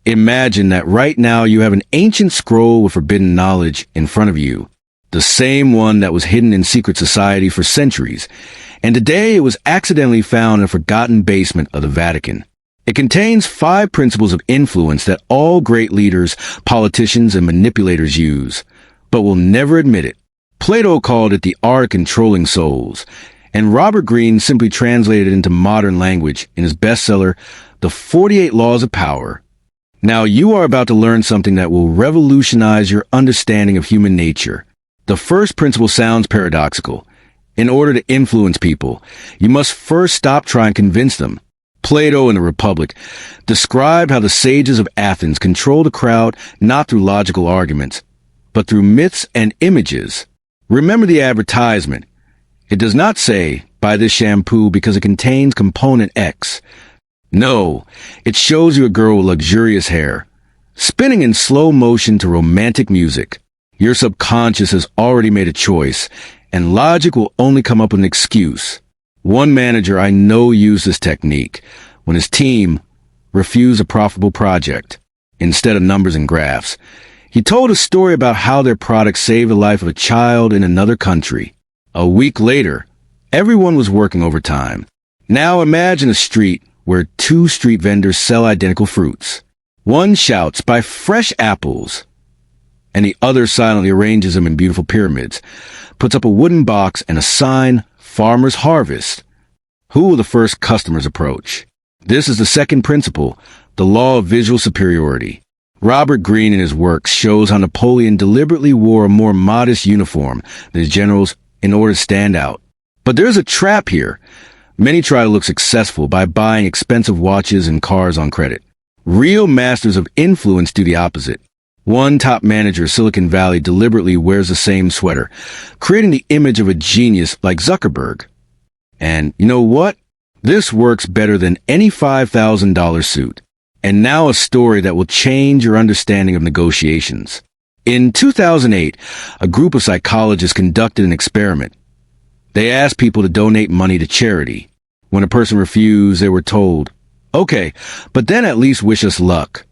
Imagine that right now you have an ancient scroll with forbidden knowledge in front of you, the same one that was hidden in secret society for centuries, and today it was accidentally found in a forgotten basement of the Vatican. It contains 5 principles of influence that all great leaders, politicians, and manipulators use, but will never admit it. Plato called it the art of controlling souls, and Robert Greene simply translated it into modern language in his bestseller, The 48 Laws of Power. Now you are about to learn something that will revolutionize your understanding of human nature. The first principle sounds paradoxical. In order to influence people, you must first stop trying to convince them. Plato and the Republic describe how the sages of Athens controlled a crowd not through logical arguments, but through myths and images. Remember the advertisement. It does not say, buy this shampoo because it contains component X. No, it shows you a girl with luxurious hair, spinning in slow motion to romantic music. Your subconscious has already made a choice, and logic will only come up with an excuse. One manager I know used this technique when his team refused a profitable project. Instead of numbers and graphs, he told a story about how their product saved the life of a child in another country. A week later, everyone was working overtime. Now imagine a street where 2 street vendors sell identical fruits. One shouts, "Buy fresh apples," and the other silently arranges them in beautiful pyramids, puts up a wooden box and a sign, "Farmer's Harvest." Who will the first customers approach? This is the second principle, the law of visual superiority. Robert Greene in his works shows how Napoleon deliberately wore a more modest uniform than his generals in order to stand out. But there's a trap here. Many try to look successful by buying expensive watches and cars on credit. Real masters of influence do the opposite. One top manager of Silicon Valley deliberately wears the same sweater, creating the image of a genius like Zuckerberg. And you know what? This works better than any $5,000 suit. And now a story that will change your understanding of negotiations. In 2008, a group of psychologists conducted an experiment. They asked people to donate money to charity. When a person refused, they were told, "Okay, but then at least wish us luck."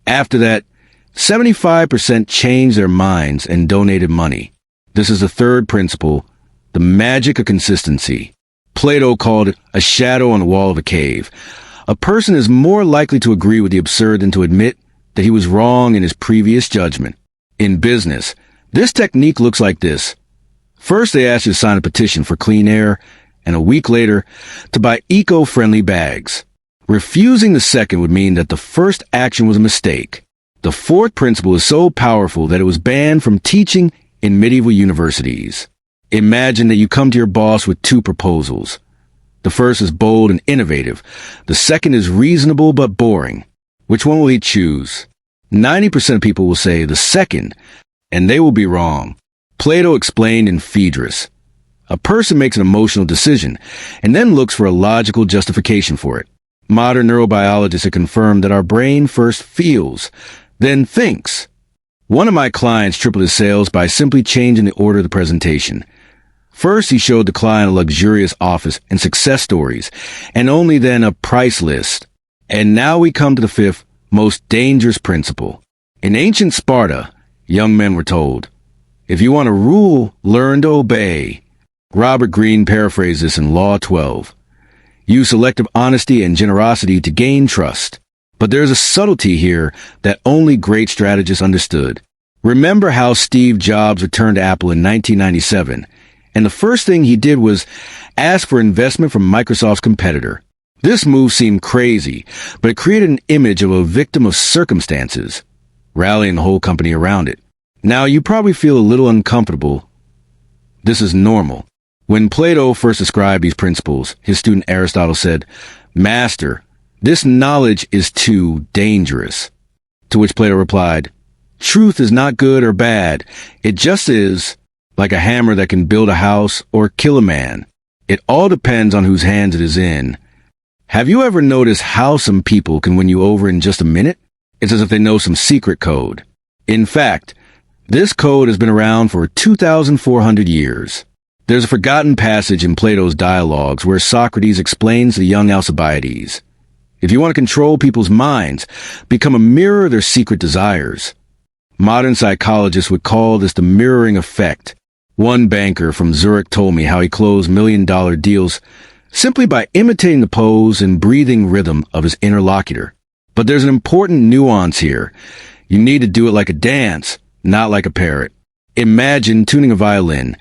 After that, 75% changed their minds and donated money. This is the third principle, the magic of consistency. Plato called it a shadow on the wall of a cave. A person is more likely to agree with the absurd than to admit that he was wrong in his previous judgment. In business, this technique looks like this. First, they ask you to sign a petition for clean air, and a week later, to buy eco-friendly bags. Refusing the second would mean that the first action was a mistake. The fourth principle is so powerful that it was banned from teaching in medieval universities. Imagine that you come to your boss with 2 proposals. The first is bold and innovative. The second is reasonable but boring. Which one will he choose? 90% of people will say the second, and they will be wrong. Plato explained in Phaedrus. A person makes an emotional decision and then looks for a logical justification for it. Modern neurobiologists have confirmed that our brain first feels, then thinks. One of my clients tripled his sales by simply changing the order of the presentation. First, he showed the client a luxurious office and success stories, and only then a price list. And now we come to the fifth, most dangerous principle. In ancient Sparta, young men were told, "If you want to rule, learn to obey." Robert Greene paraphrased this in Law 12. Use selective honesty and generosity to gain trust. But there's a subtlety here that only great strategists understood. Remember how Steve Jobs returned to Apple in 1997, and the first thing he did was ask for investment from Microsoft's competitor. This move seemed crazy, but it created an image of a victim of circumstances, rallying the whole company around it. Now, you probably feel a little uncomfortable. This is normal. When Plato first described these principles, his student Aristotle said, "Master, this knowledge is too dangerous." To which Plato replied, "Truth is not good or bad. It just is, like a hammer that can build a house or kill a man. It all depends on whose hands it is in." Have you ever noticed how some people can win you over in just a minute? It's as if they know some secret code. In fact, this code has been around for 2,400 years. There's a forgotten passage in Plato's dialogues where Socrates explains to the young Alcibiades, If you want to control people's minds, become a mirror of their secret desires. Modern psychologists would call this the mirroring effect. One banker from Zurich told me how he closed million-dollar deals simply by imitating the pose and breathing rhythm of his interlocutor. But there's an important nuance here. You need to do it like a dance, not like a parrot. Imagine tuning a violin.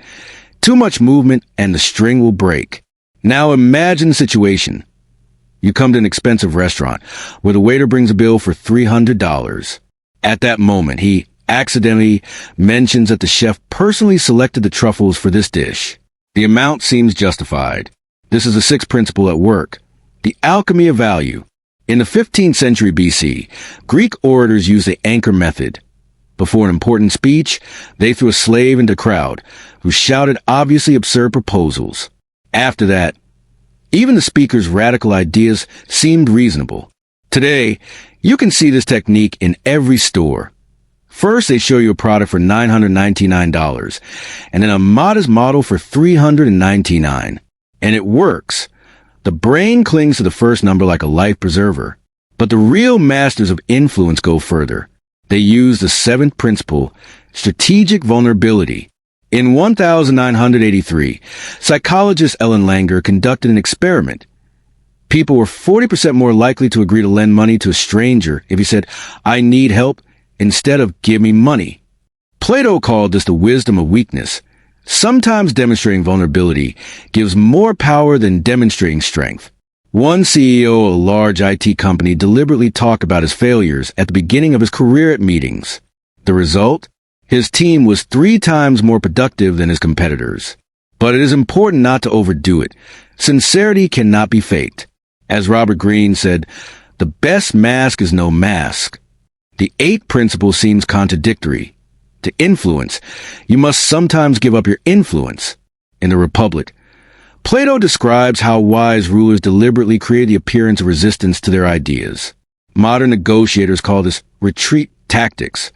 Too much movement and the string will break. Now imagine the situation. You come to an expensive restaurant where the waiter brings a bill for $300. At that moment, he accidentally mentions that the chef personally selected the truffles for this dish. The amount seems justified. This is the sixth principle at work, the alchemy of value. In the 15th century BC, Greek orators used the anchor method. Before an important speech, they threw a slave into a crowd who shouted obviously absurd proposals. After that, even the speaker's radical ideas seemed reasonable. Today, you can see this technique in every store. First, they show you a product for $999, and then a modest model for $399. And it works. The brain clings to the first number like a life preserver. But the real masters of influence go further. They use the seventh principle, strategic vulnerability. In 1983, psychologist Ellen Langer conducted an experiment. People were 40% more likely to agree to lend money to a stranger if he said, "I need help," instead of "give me money." Plato called this the wisdom of weakness. Sometimes demonstrating vulnerability gives more power than demonstrating strength. One CEO of a large IT company deliberately talked about his failures at the beginning of his career at meetings. The result? His team was 3 times more productive than his competitors. But it is important not to overdo it. Sincerity cannot be faked. As Robert Greene said, the best mask is no mask. The 8th principle seems contradictory. To influence, you must sometimes give up your influence. In the Republic, Plato describes how wise rulers deliberately create the appearance of resistance to their ideas. Modern negotiators call this retreat tactics.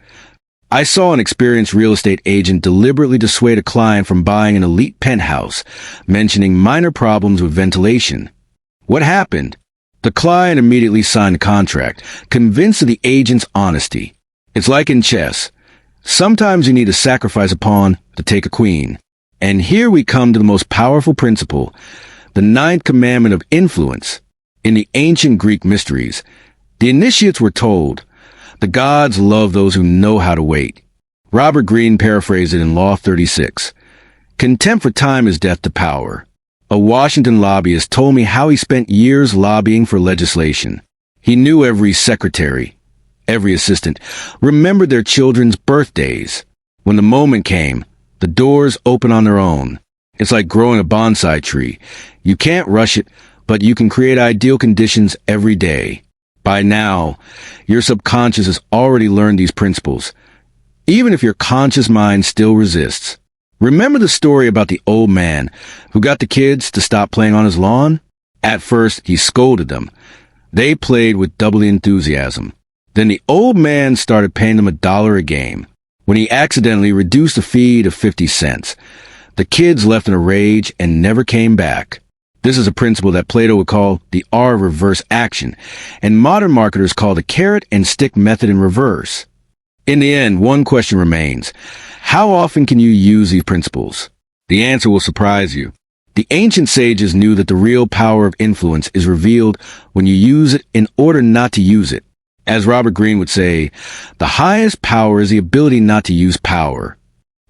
I saw an experienced real estate agent deliberately dissuade a client from buying an elite penthouse, mentioning minor problems with ventilation. What happened? The client immediately signed a contract, convinced of the agent's honesty. It's like in chess. Sometimes you need to sacrifice a pawn to take a queen. And here we come to the most powerful principle, the 9th commandment of influence. In the ancient Greek mysteries, the initiates were told, "The gods love those who know how to wait." Robert Greene paraphrased it in Law 36. Contempt for time is death to power. A Washington lobbyist told me how he spent years lobbying for legislation. He knew every secretary, every assistant, remembered their children's birthdays. When the moment came, the doors open on their own. It's like growing a bonsai tree. You can't rush it, but you can create ideal conditions every day. By now, your subconscious has already learned these principles, even if your conscious mind still resists. Remember the story about the old man who got the kids to stop playing on his lawn? At first, he scolded them. They played with double the enthusiasm. Then the old man started paying them $1 a game. When he accidentally reduced the fee to 50 cents, the kids left in a rage and never came back. This is a principle that Plato would call the R of reverse action, and modern marketers call the carrot and stick method in reverse. In the end, one question remains. How often can you use these principles? The answer will surprise you. The ancient sages knew that the real power of influence is revealed when you use it in order not to use it. As Robert Greene would say, the highest power is the ability not to use power.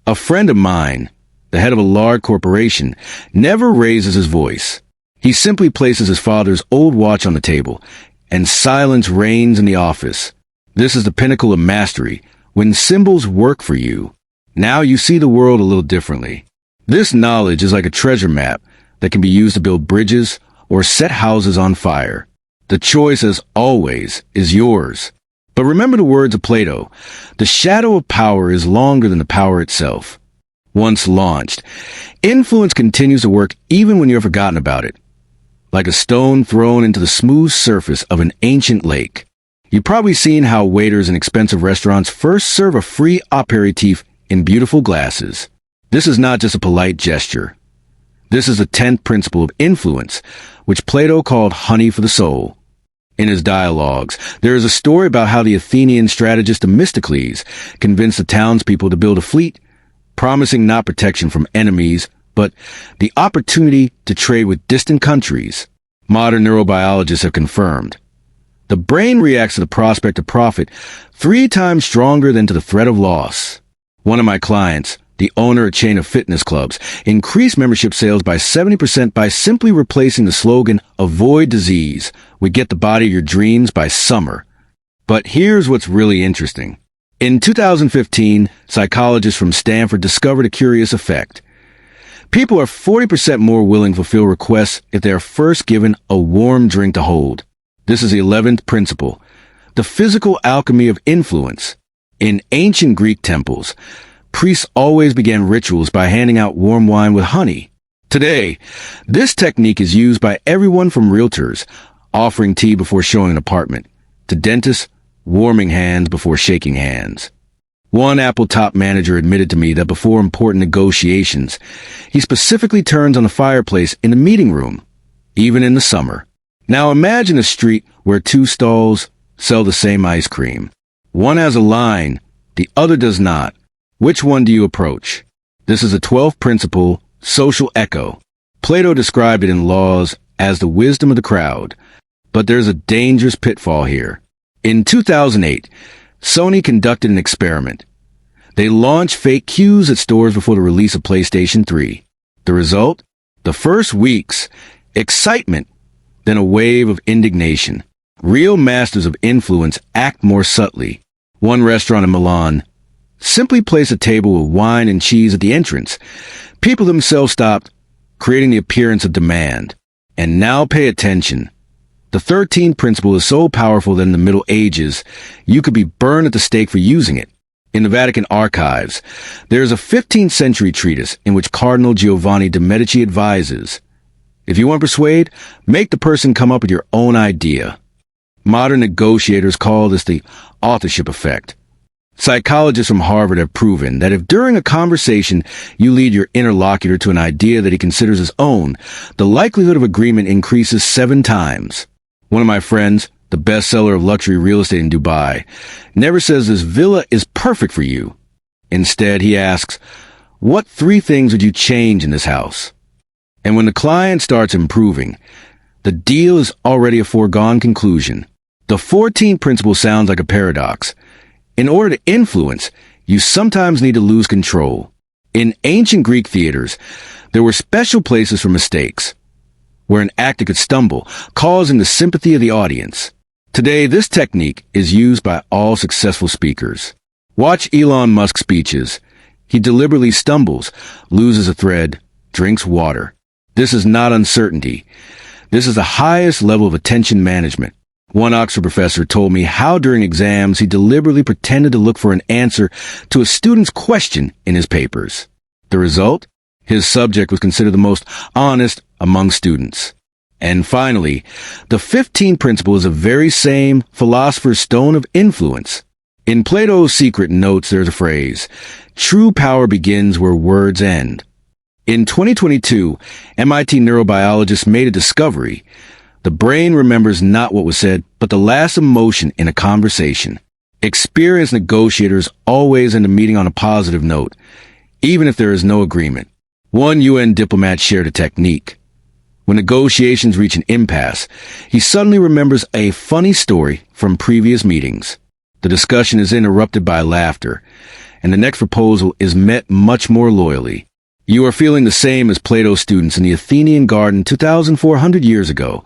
A friend of mine, the head of a large corporation, never raises his voice. He simply places his father's old watch on the table, and silence reigns in the office. This is the pinnacle of mastery, when symbols work for you. Now you see the world a little differently. This knowledge is like a treasure map that can be used to build bridges or set houses on fire. The choice, as always, is yours. But remember the words of Plato. The shadow of power is longer than the power itself. Once launched, influence continues to work even when you've forgotten about it. Like a stone thrown into the smooth surface of an ancient lake. You've probably seen how waiters in expensive restaurants first serve a free aperitif in beautiful glasses. This is not just a polite gesture. This is the 10th principle of influence, which Plato called honey for the soul. In his dialogues, there is a story about how the Athenian strategist Themistocles convinced the townspeople to build a fleet, promising not protection from enemies, but the opportunity to trade with distant countries. Modern neurobiologists have confirmed the brain reacts to the prospect of profit 3 times stronger than to the threat of loss. One of my clients, the owner of a chain of fitness clubs, increased membership sales by 70% by simply replacing the slogan, "Avoid disease, we get the body of your dreams by summer." But here's what's really interesting. In 2015, psychologists from Stanford discovered a curious effect. People are 40% more willing to fulfill requests if they are first given a warm drink to hold. This is the 11th principle, the physical alchemy of influence. In ancient Greek temples, priests always began rituals by handing out warm wine with honey. Today, this technique is used by everyone from realtors, offering tea before showing an apartment, to dentists, warming hands before shaking hands. One Apple top manager admitted to me that before important negotiations, he specifically turns on the fireplace in the meeting room, even in the summer. Now imagine a street where 2 stalls sell the same ice cream. One has a line, the other does not. Which one do you approach? This is the 12th principle, social echo. Plato described it in Laws as the wisdom of the crowd. But there's a dangerous pitfall here. In 2008, Sony conducted an experiment. They launched fake queues at stores before the release of PlayStation 3. The result? The first weeks, excitement, then a wave of indignation. Real masters of influence act more subtly. One restaurant in Milan simply placed a table with wine and cheese at the entrance. People themselves stopped, creating the appearance of demand. And now pay attention. The 13th principle is so powerful that in the Middle Ages, you could be burned at the stake for using it. In the Vatican archives, there is a 15th century treatise in which Cardinal Giovanni de' Medici advises, if you want to persuade, make the person come up with your own idea. Modern negotiators call this the authorship effect. Psychologists from Harvard have proven that if during a conversation you lead your interlocutor to an idea that he considers his own, the likelihood of agreement increases 7 times. One of my friends, the bestseller of luxury real estate in Dubai, never says this villa is perfect for you. Instead, he asks, what 3 things would you change in this house? And when the client starts improving, the deal is already a foregone conclusion. The 14th principle sounds like a paradox. In order to influence, you sometimes need to lose control. In ancient Greek theaters, there were special places for mistakes, where an actor could stumble, causing the sympathy of the audience. Today, this technique is used by all successful speakers. Watch Elon Musk's speeches. He deliberately stumbles, loses a thread, drinks water. This is not uncertainty. This is the highest level of attention management. One Oxford professor told me how during exams he deliberately pretended to look for an answer to a student's question in his papers. The result? His subject was considered the most honest among students. And finally, the 15th principle is the very same philosopher's stone of influence. In Plato's Secret Notes, there's a phrase, true power begins where words end. In 2022, MIT neurobiologists made a discovery. The brain remembers not what was said, but the last emotion in a conversation. Experienced negotiators always end a meeting on a positive note, even if there is no agreement. One UN diplomat shared a technique. When negotiations reach an impasse, he suddenly remembers a funny story from previous meetings. The discussion is interrupted by laughter, and the next proposal is met much more loyally. You are feeling the same as Plato's students in the Athenian garden 2,400 years ago,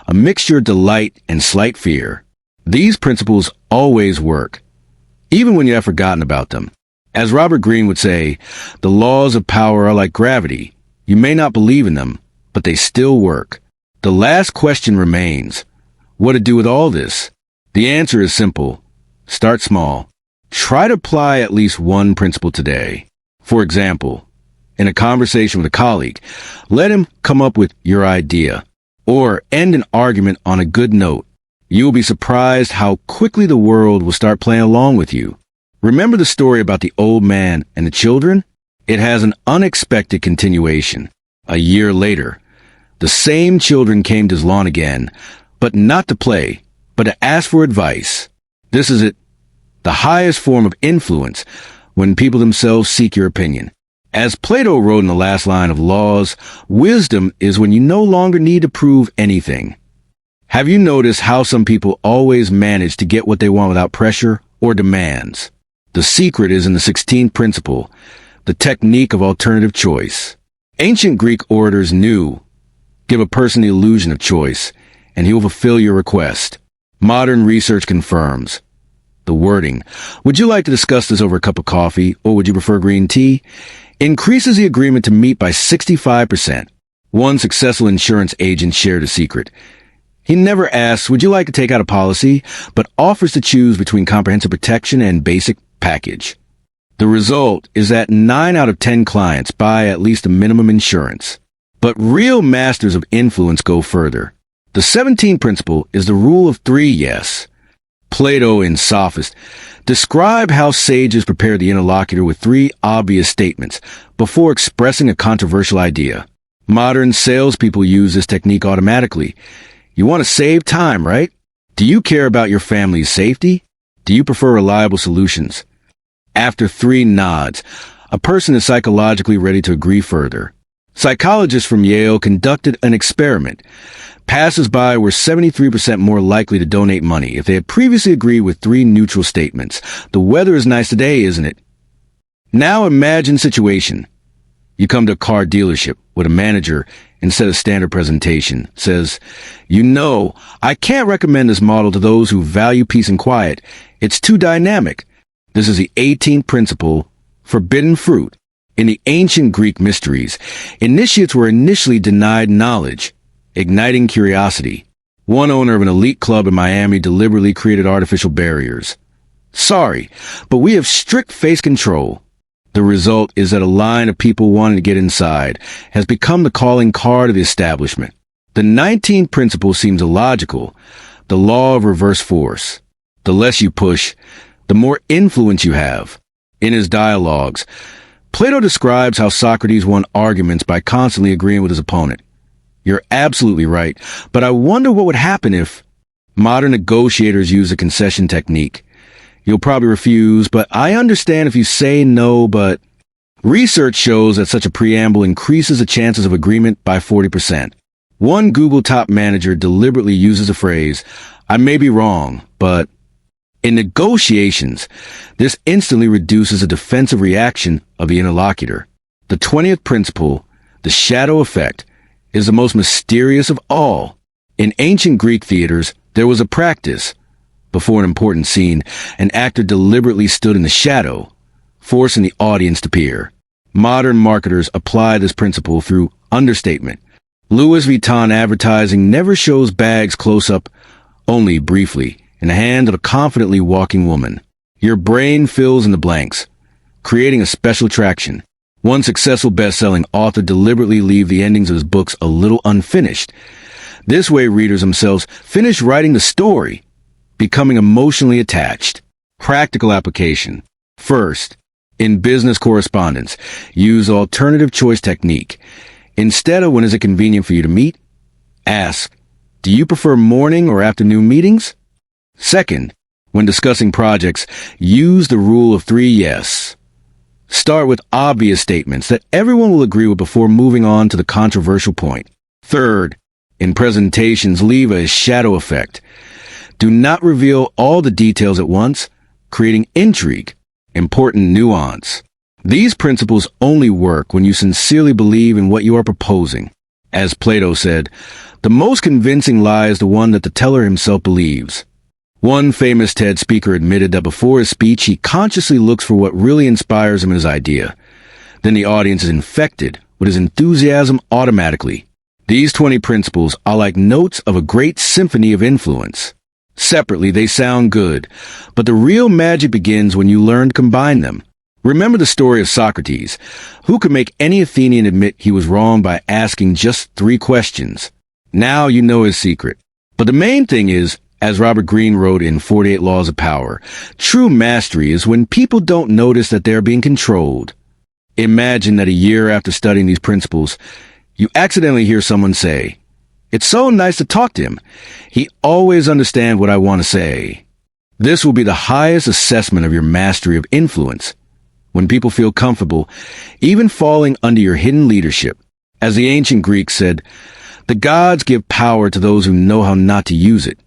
a mixture of delight and slight fear. These principles always work, even when you have forgotten about them. As Robert Greene would say, the laws of power are like gravity. You may not believe in them, but they still work. The last question remains, what to do with all this? The answer is simple. Start small. Try to apply at least one principle today. For example, in a conversation with a colleague, let him come up with your idea, or end an argument on a good note. You will be surprised how quickly the world will start playing along with you. Remember the story about the old man and the children? It has an unexpected continuation. A year later, the same children came to his lawn again, but not to play, but to ask for advice. This is it, the highest form of influence, when people themselves seek your opinion. As Plato wrote in the last line of Laws, wisdom is when you no longer need to prove anything. Have you noticed how some people always manage to get what they want without pressure or demands? The secret is in the 16th principle, the technique of alternative choice. Ancient Greek orators knew, give a person the illusion of choice, and he will fulfill your request. Modern research confirms. The wording, would you like to discuss this over a cup of coffee, or would you prefer green tea, increases the agreement to meet by 65%. One successful insurance agent shared a secret. He never asks, would you like to take out a policy, but offers to choose between comprehensive protection and basic package. The result is that 9 out of 10 clients buy at least a minimum insurance. But real masters of influence go further. The 17th principle is the rule of 3 yes. Plato and Sophist describe how sages prepare the interlocutor with 3 obvious statements before expressing a controversial idea. Modern salespeople use this technique automatically. You want to save time, right? Do you care about your family's safety? Do you prefer reliable solutions? After 3 nods, a person is psychologically ready to agree further. Psychologists from Yale conducted an experiment. Passers-by were 73% more likely to donate money if they had previously agreed with 3 neutral statements. The weather is nice today, isn't it? Now imagine situation. You come to a car dealership with a manager, instead of standard presentation, says, I can't recommend this model to those who value peace and quiet. It's too dynamic. This is the 18th principle, forbidden fruit. In the ancient Greek mysteries, initiates were initially denied knowledge, igniting curiosity. One owner of an elite club in Miami deliberately created artificial barriers. Sorry, but we have strict face control. The result is that a line of people wanting to get inside has become the calling card of the establishment. The 19th principle seems illogical, the law of reverse force. The less you push, the more influence you have. In his dialogues, Plato describes how Socrates won arguments by constantly agreeing with his opponent. You're absolutely right, but I wonder what would happen if modern negotiators use a concession technique. You'll probably refuse, but I understand if you say no, but research shows that such a preamble increases the chances of agreement by 40%. One Google top manager deliberately uses the phrase, I may be wrong, but in negotiations, this instantly reduces the defensive reaction of the interlocutor. The 20th principle, the shadow effect, is the most mysterious of all. In ancient Greek theaters, there was a practice. Before an important scene, an actor deliberately stood in the shadow, forcing the audience to peer. Modern marketers apply this principle through understatement. Louis Vuitton advertising never shows bags close up, only briefly, in the hand of a confidently walking woman. Your brain fills in the blanks, creating a special attraction. One successful best-selling author deliberately leave the endings of his books a little unfinished. This way readers themselves finish writing the story, becoming emotionally attached. Practical application. First, in business correspondence, use alternative choice technique. Instead of when is it convenient for you to meet, ask, do you prefer morning or afternoon meetings? Second, when discussing projects, use the rule of 3 yes. Start with obvious statements that everyone will agree with before moving on to the controversial point. Third, in presentations, leave a shadow effect. Do not reveal all the details at once, creating intrigue, important nuance. These principles only work when you sincerely believe in what you are proposing. As Plato said, the most convincing lie is the one that the teller himself believes. One famous TED speaker admitted that before his speech, he consciously looks for what really inspires him in his idea. Then the audience is infected with his enthusiasm automatically. These 20 principles are like notes of a great symphony of influence. Separately, they sound good, but the real magic begins when you learn to combine them. Remember the story of Socrates, who could make any Athenian admit he was wrong by asking just 3 questions. Now you know his secret. But the main thing is, as Robert Greene wrote in 48 Laws of Power, true mastery is when people don't notice that they're being controlled. Imagine that a year after studying these principles, you accidentally hear someone say, It's so nice to talk to him. He always understands what I want to say. This will be the highest assessment of your mastery of influence. When people feel comfortable, even falling under your hidden leadership. As the ancient Greeks said, the gods give power to those who know how not to use it.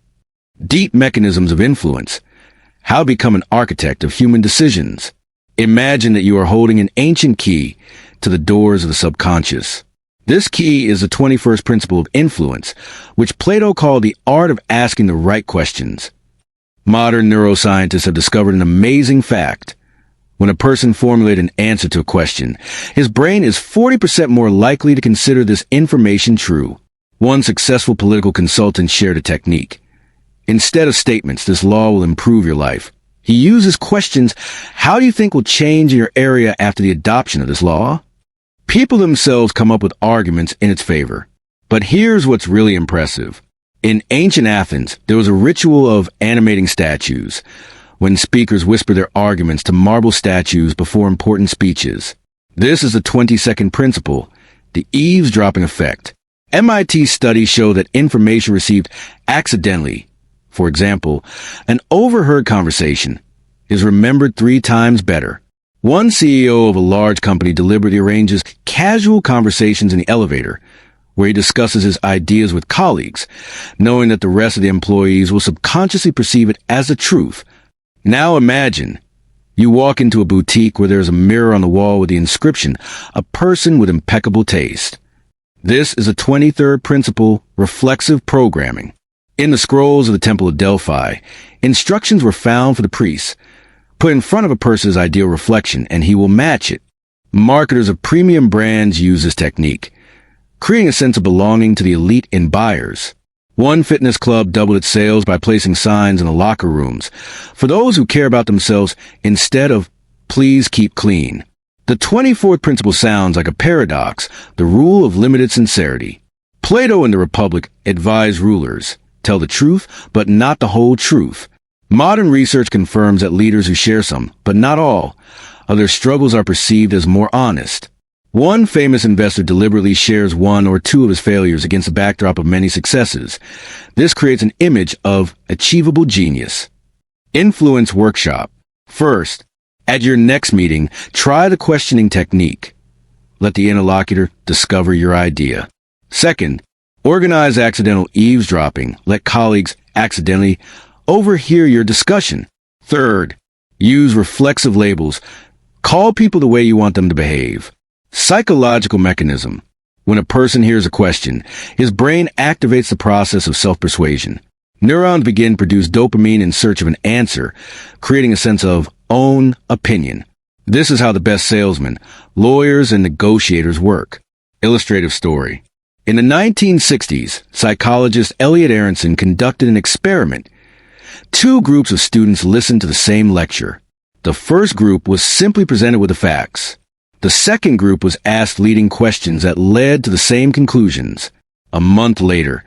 Deep mechanisms of influence. How to become an architect of human decisions. Imagine that you are holding an ancient key to the doors of the subconscious. This key is the 21st principle of influence, which Plato called the art of asking the right questions. Modern neuroscientists have discovered an amazing fact. When a person formulates an answer to a question, his brain is 40% more likely to consider this information true. One successful political consultant shared a technique. Instead of statements, this law will improve your life. He uses questions, how do you think will change in your area after the adoption of this law? People themselves come up with arguments in its favor. But here's what's really impressive. In ancient Athens, there was a ritual of animating statues, when speakers whisper their arguments to marble statues before important speeches. This is the 22nd principle, the eavesdropping effect. MIT studies show that information received accidentally, for example, an overheard conversation, is remembered 3 times better. One CEO of a large company deliberately arranges casual conversations in the elevator, where he discusses his ideas with colleagues, knowing that the rest of the employees will subconsciously perceive it as the truth. Now imagine, you walk into a boutique where there's a mirror on the wall with the inscription, "A person with impeccable taste." This is a 23rd principle, reflexive programming. In the scrolls of the Temple of Delphi, instructions were found for the priests. Put in front of a person's ideal reflection, and he will match it. Marketers of premium brands use this technique, creating a sense of belonging to the elite in buyers. One fitness club doubled its sales by placing signs in the locker rooms for those who care about themselves instead of, "Please keep clean." The 24th principle sounds like a paradox, the rule of limited sincerity. Plato and the Republic advise rulers, tell the truth, but not the whole truth. Modern research confirms that leaders who share some, but not all, of their struggles are perceived as more honest. One famous investor deliberately shares 1 or 2 of his failures against the backdrop of many successes. This creates an image of achievable genius. Influence workshop. First, at your next meeting, try the questioning technique. Let the interlocutor discover your idea. Second, organize accidental eavesdropping. Let colleagues accidentally overhear your discussion. Third, use reflexive labels. Call people the way you want them to behave. Psychological mechanism. When a person hears a question, his brain activates the process of self-persuasion. Neurons begin to produce dopamine in search of an answer, creating a sense of own opinion. This is how the best salesmen, lawyers, and negotiators work. Illustrative story. In the 1960s, psychologist Elliot Aronson conducted an experiment. 2 groups of students listened to the same lecture. The first group was simply presented with the facts. The second group was asked leading questions that led to the same conclusions. A month later,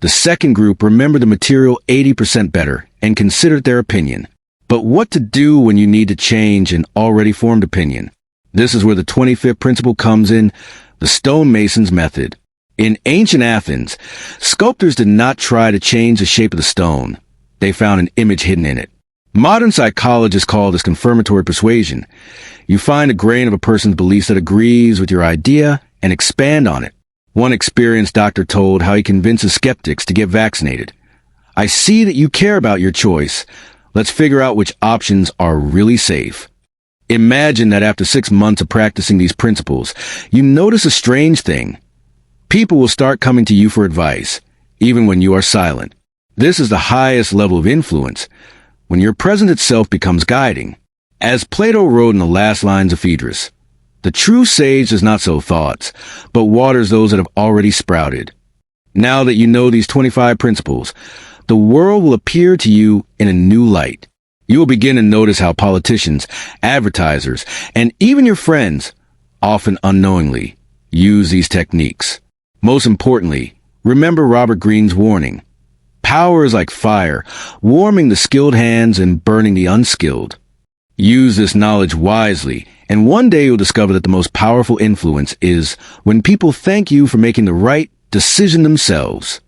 the second group remembered the material 80% better and considered their opinion. But what to do when you need to change an already formed opinion? This is where the 25th principle comes in, the stonemason's method. In ancient Athens, sculptors did not try to change the shape of the stone. They found an image hidden in it. Modern psychologists call this confirmatory persuasion. You find a grain of a person's beliefs that agrees with your idea and expand on it. One experienced doctor told how he convinces skeptics to get vaccinated. "I see that you care about your choice. Let's figure out which options are really safe." Imagine that after 6 months of practicing these principles, you notice a strange thing. People will start coming to you for advice, even when you are silent. This is the highest level of influence, when your presence itself becomes guiding. As Plato wrote in the last lines of Phaedrus, "The true sage does not sow thoughts, but waters those that have already sprouted." Now that you know these 25 principles, the world will appear to you in a new light. You will begin to notice how politicians, advertisers, and even your friends, often unknowingly, use these techniques. Most importantly, remember Robert Greene's warning. Power is like fire, warming the skilled hands and burning the unskilled. Use this knowledge wisely, and one day you'll discover that the most powerful influence is when people thank you for making the right decision themselves.